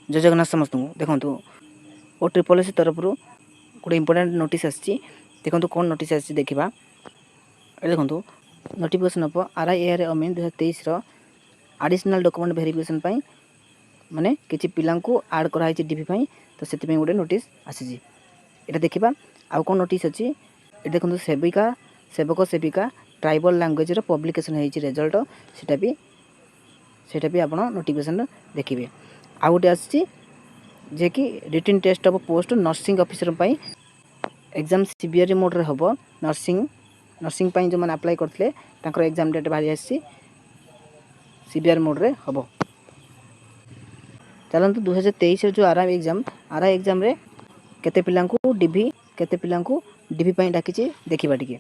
जय जगन्नाथ समस्त देखो OSSC तरफ गोटे इंपोर्टेंट नोटिस आसी देखो कौन नोटिस आसी देखा देखो नोटिफिकेशन ऑफ RIAR अमीन 2023 एडिशनल डॉक्यूमेंट वेरिफिकेशन माने किसी पिला आड कराई डीपी तो से गोटे नोटिस आसी ये देखा आउ कौन नोटिस अच्छी ये देखो सेवक सेविका ट्राइबल लैंग्वेज पब्लिकेशन होती रिजल्ट सेटा भी आप नोटिफिकेशन देखिए आउ गोटे आसी जे कि written test of post nursing officer exam CBR mode रे हम नर्सिंग जो मैंने अप्लाई करते एग्जाम डेट बाहरी आसी सीबीआर मोड रे हम चलते 2023 जो आरआई एग्जाम रे केते पिला डीवी केते पिला डीवी डाकी देखा टे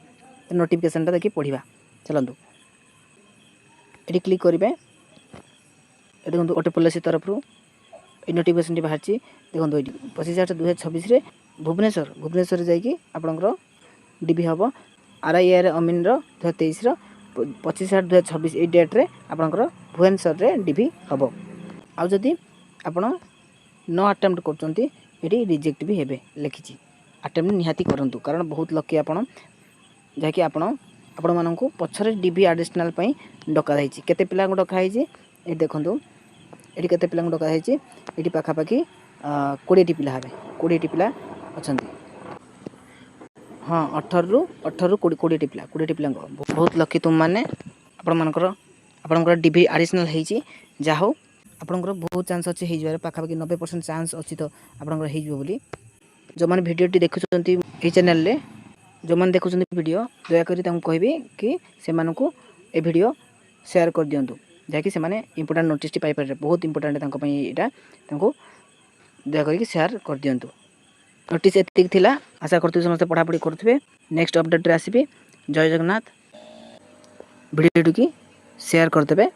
नोटिफिकेशन देखिए पढ़ा चलतु ये क्लिक करेंगे देखो गोटे पॉलिसी तरफ ये नोटिफिकेशन बाहर देखो 25/8/2026 भुवनेश्वर जाकि आपंकर डीवी हम RIAR अमीन 2023 25/8/2026 ये डेट्रे आपंकर भुवनेश्वर डीवी हम आउ जदि आपण न अटेम्प्ट कर रिजेक्ट भी हेबे लिखी अटेम्प्ट निहाती करूँ कारण बहुत लकी आपण जहाँकि आपण मानू पछरे डीवी एडिशनल डकाई केते पिला डकाई ये देखो ये केते पिला डकाई ये पाखापाखि 20टी पिला हे 20टी पिला अच्छा हाँ 18 ରୁ 20टी पिला बहुत लकी तुम मैंने आपंकर डीवी एडिशनल होती जहाँ हो आपंकर बहुत चांस अच्छे हो पाखापाखि 90% चांस अच्छी तो आपंकर बोली जो मैंने भिडियोटी देखुं ये चैनल रे जो मैंने देखुं वीडियो दयाकोरी कहबी कि से ए वीडियो शेयर कर दिंतु जहाँकि से इंपोर्टेंट नोटिस पाइपर बहुत इंपोर्टेंट यहाँ दयाकोरी शेयर कर दिंतु नोटिस एतिक थिला आशा करते समस्त पढ़ापढ़ी करुवे नेक्स्ट अपडेट रे आसबि जय जगन्नाथ वीडियो की शेयर करते